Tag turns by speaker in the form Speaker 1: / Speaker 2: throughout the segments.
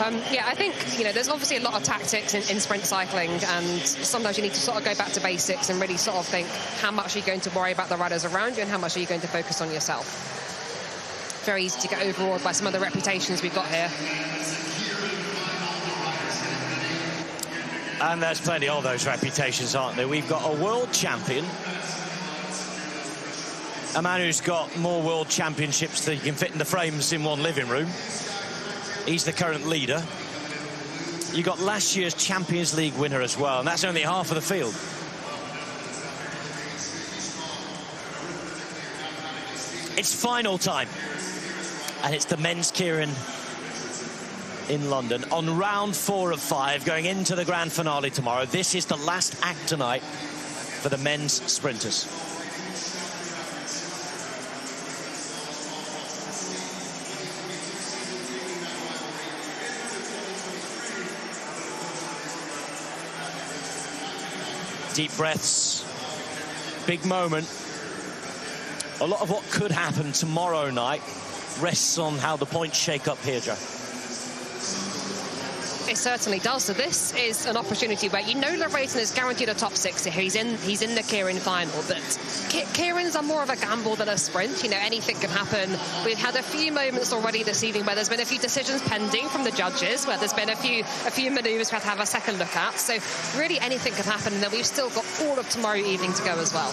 Speaker 1: Yeah, I think, there's obviously a lot of tactics in sprint cycling, and sometimes you need to sort of go back to basics and really sort of think, how much are you going to worry about the riders around you and how much are you going to focus on yourself? Very easy to get overawed by some of the reputations we've got here.
Speaker 2: And there's plenty of those reputations, aren't there? We've got a world champion, a man who's got more world championships than you can fit in the frames in one living room. He's the current leader. You got last year's Champions League winner as well, and that's only half of the field. It's final time, and it's the men's Keirin in London on round 4 of 5, going into the grand finale tomorrow. This is the last act tonight for the men's sprinters. Deep breaths, big moment. A lot of what could happen tomorrow night rests on how the points shake up here, Joe.
Speaker 1: It certainly does. So this is an opportunity where Lavreysen is guaranteed a top 6 here. He's in the Keirin final, but Keirin's are more of a gamble than a sprint. Anything can happen. We've had a few moments already this evening where there's been a few decisions pending from the judges, where there's been a few manoeuvres we have to have a second look at. So really anything can happen, and then we've still got all of tomorrow evening to go as well.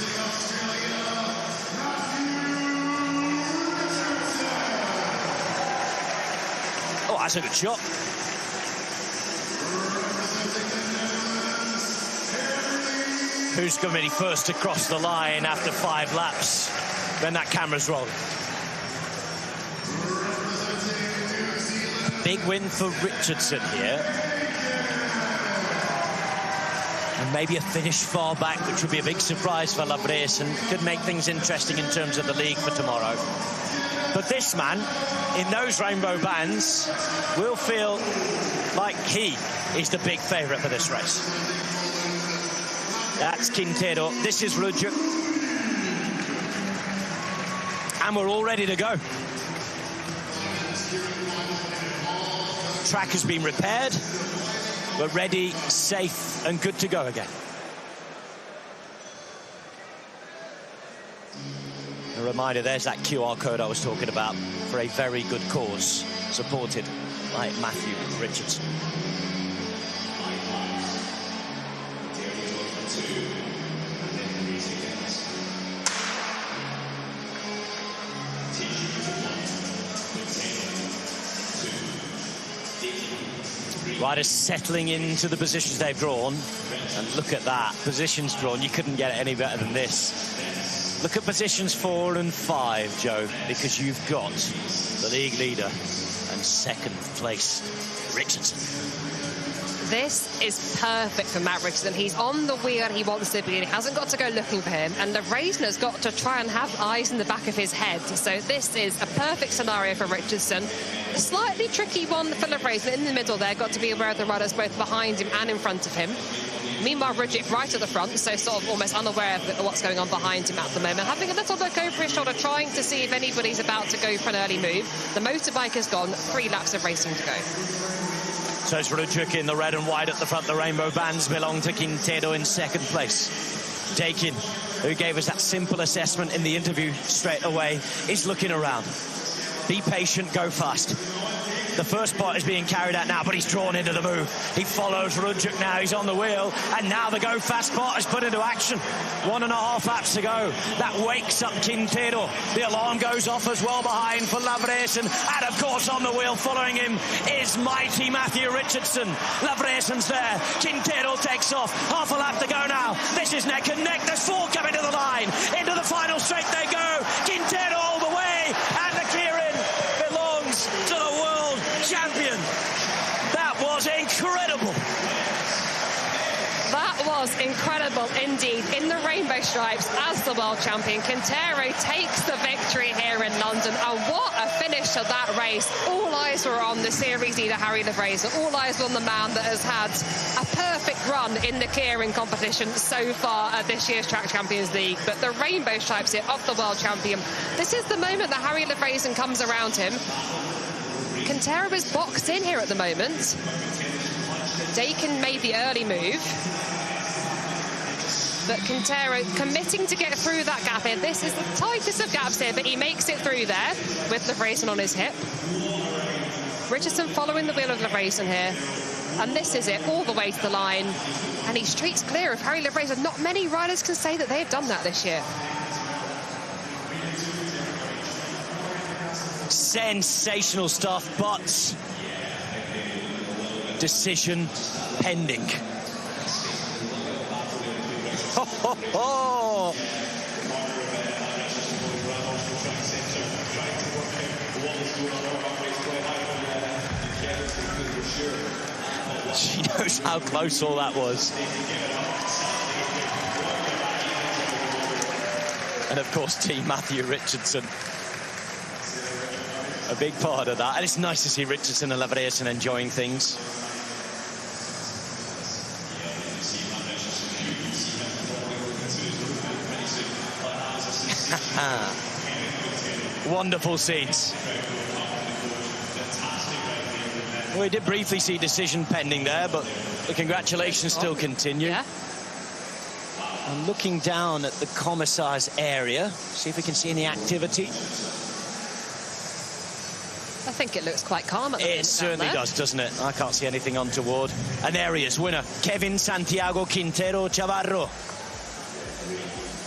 Speaker 2: Oh, that's a good shot. Who's going to be first to cross the line after 5 laps? Then that camera's rolling. Big win for Richardson here. And maybe a finish far back, which would be a big surprise for Lavreysen. Could make things interesting in terms of the league for tomorrow. But this man, in those rainbow bands, will feel like he is the big favourite for this race. That's Quintero. This is Rudjuk. And we're all ready to go. Track has been repaired. We're ready, safe, and good to go again. A reminder, there's that QR code I was talking about for a very good cause, supported by Matthew Richardson. Riders settling into the positions they've drawn. And look at that, positions drawn. You couldn't get it any better than this. Look at positions 4 and 5, Joe, because you've got the league leader and second place, Richardson.
Speaker 1: This is perfect for Matt Richardson. He's on the wheel he wants to be, and he hasn't got to go looking for him. And Lavreysen has got to try and have eyes in the back of his head. So this is a perfect scenario for Richardson. A slightly tricky one for Lavreysen in the middle there. Got to be aware of the riders both behind him and in front of him. Meanwhile, Rudjuk right at the front, so sort of almost unaware of what's going on behind him at the moment. Having a little look over his shoulder, trying to see if anybody's about to go for an early move. The motorbike is gone, 3 laps of racing to go.
Speaker 2: So it's Rudjuk in the red and white at the front. The rainbow bands belong to Quintero in second place. Dakin, who gave us that simple assessment in the interview straight away, is looking around. Be patient, go fast. The first part is being carried out now, but he's drawn into the move. He follows Rudjuk now, he's on the wheel, and now the go fast part is put into action. 1.5 laps to go. That wakes up Quintero. The alarm goes off as well behind for Lavreysen, and of course on the wheel following him is mighty Matthew Richardson. Lavreysen's there, Quintero takes off. Half a lap to go now. This is neck and neck. There's 4 coming to the line. Into the final straight they go. Quintero all the way, and the Keirin belongs to the world champion. That was incredible.
Speaker 1: That was incredible indeed. In the rainbow stripes as the world champion, Quintero takes the victory here in London. And what a finish to that race. All eyes were on the series leader, Harrie Lavreysen. All eyes were on the man that has had a perfect run in the Keirin competition so far at this year's Track Champions League. But the rainbow stripes here of the world champion. This is the moment that Harrie Lavreysen comes around him. Quintero is boxed in here at the moment. Dakin made the early move. But Quintero committing to get through that gap here. This is the tightest of gaps here, but he makes it through there with Lavreysen on his hip. Richardson following the wheel of Lavreysen here. And this is it, all the way to the line. And he streaks clear of Harrie Lavreysen. Not many riders can say that they've done that this year.
Speaker 2: Sensational stuff, but decision pending. Ho, ho, ho. She knows how close all that was. And of course, Team Matthew Richardson. A big part of that. And it's nice to see Richardson and Lavreysen enjoying things. Wonderful scenes. We did briefly see decision pending there, but the congratulations still continue.
Speaker 1: Yeah.
Speaker 2: I'm looking down at the commissar's area, see if we can see any activity.
Speaker 1: I think it looks quite calm at the moment.
Speaker 2: It certainly does, doesn't it? I can't see anything untoward. And there he is, winner, Keirin Santiago Quintero Chavarro.